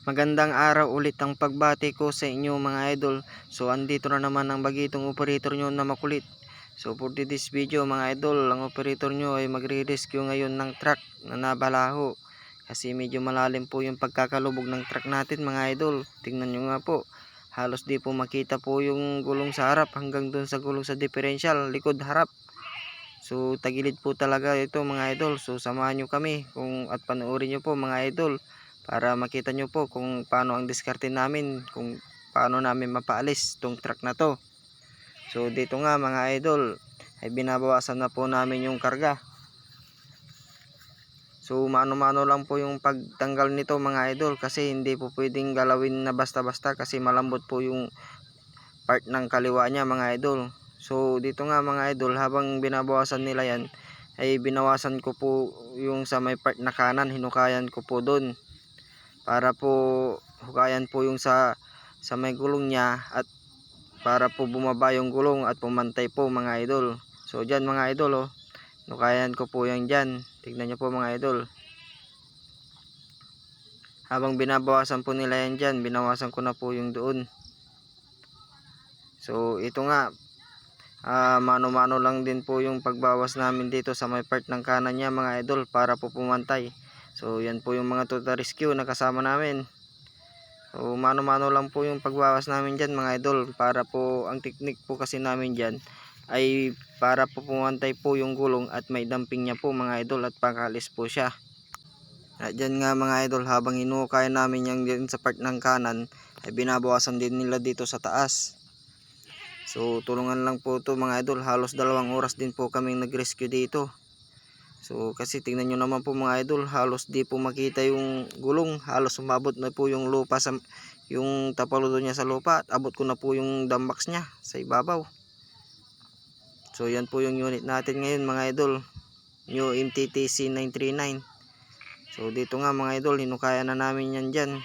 Magandang araw ulit ang pagbati ko sa inyo mga idol. So andito na naman ang bagitong operator nyo na makulit. So for this video mga idol, ang operator nyo ay magre-rescue ngayon ng truck na nabalaho. Kasi medyo malalim po yung pagkakalubog ng truck natin mga idol. Tingnan nyo nga po. Halos di po makita po yung gulong sa harap hanggang dun sa gulong sa differential, likod harap. So tagilid po talaga ito mga idol. So samahan nyo kami at panoorin nyo po mga idol, para makita nyo po kung paano ang diskarte namin, kung paano namin mapaalis tong truck na to. So dito nga mga idol ay binabawasan na po namin yung karga. So mano-mano lang po yung pagtanggal nito mga idol, kasi hindi po pwedeng galawin na basta-basta kasi malambot po yung part ng kaliwa niya mga idol. So dito nga mga idol, habang binabawasan nila yan ay binawasan ko po yung sa may part na kanan, hinukayan ko po doon para po hukayan po yung sa may gulong niya, at para po bumaba yung gulong at pumantay po mga idol. So dyan mga idol, hukayan ko po yung dyan. Tignan nyo po mga idol. Habang binabawasan po nila yan dyan, binawasan ko na po yung doon. So ito nga, mano-mano lang din po yung pagbawas namin dito sa may part ng kanan niya mga idol, para po pumantay. So yan po yung mga total rescue na kasama namin. So mano-mano lang po yung pagbawas namin dyan mga idol, para po ang technique po kasi namin dyan ay para po pumantay po yung gulong at may damping niya po mga idol, at pangkalis po siya. At dyan nga mga idol, habang hinukay namin yung dyan sa part ng kanan ay binabawasan din nila dito sa taas. So tulungan lang po to mga idol, halos 2 oras din po kaming nag-rescue dito. So kasi tingnan nyo naman po mga idol, halos di po makita yung gulong, halos umabot na po yung lupa sa yung tapaludo niya sa lupa, at abot ko na po yung dumbox niya sa ibabaw. So yan po yung unit natin ngayon mga idol, new MTTC 939. So dito nga mga idol, hinukaya na namin yan dyan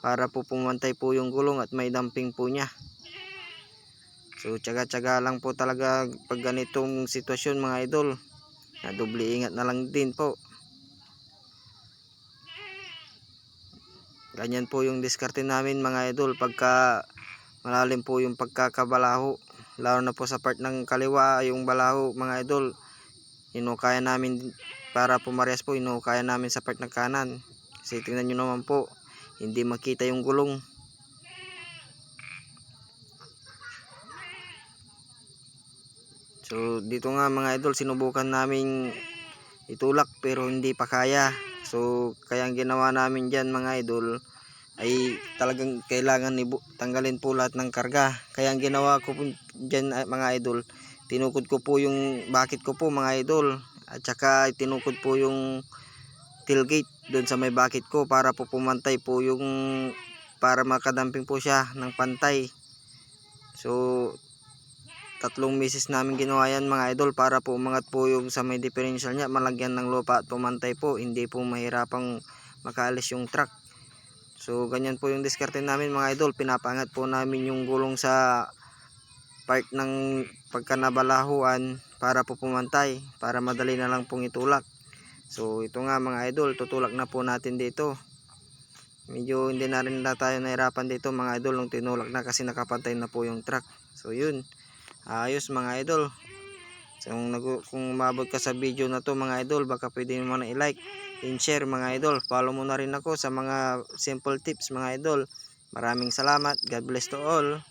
para po pumantay po yung gulong at may damping po niya. So tsaga-tsaga lang po talaga pag ganitong sitwasyon mga idol, na doble ingat na lang din po. Ganyan po yung diskarte namin mga idol pagka malalim po yung pagkakabalaho, lalo na po sa part ng kaliwa yung balaho mga idol. Hinukaya namin para pumarehas po, hinukaya namin sa part ng kanan, kasi tingnan nyo naman po, hindi makita yung gulong. So dito nga mga idol, sinubukan naming itulak pero hindi pa kaya. So kaya ang ginawa namin dyan mga idol ay talagang kailangan tanggalin po lahat ng karga. Kaya ang ginawa ko po dyan mga idol, tinukod ko po yung bakit ko po mga idol, at saka tinukod po yung tailgate doon sa may bakit ko, para po pumantay po yung, para makadamping po siya ng pantay. So 3 meses namin ginawa yan mga idol, para po umangat po yung sa may differential niya, malagyan ng lupa at pumantay po, hindi po mahirapang makaalis yung truck. So ganyan po yung diskarte namin mga idol, pinapaangat po namin yung gulong sa part ng pagkanabalahuan para po pumantay, para madali na lang pong itulak. So ito nga mga idol, tutulak na po natin dito. Medyo hindi na rin tayo nahirapan dito mga idol nung tinulak na, kasi nakapantay na po yung truck. So yun, ayos mga idol. So kung umabot ka sa video na to mga idol, baka pwede mo na i-like and share mga idol. Follow mo na rin ako sa mga simple tips mga idol. Maraming salamat. God bless to all.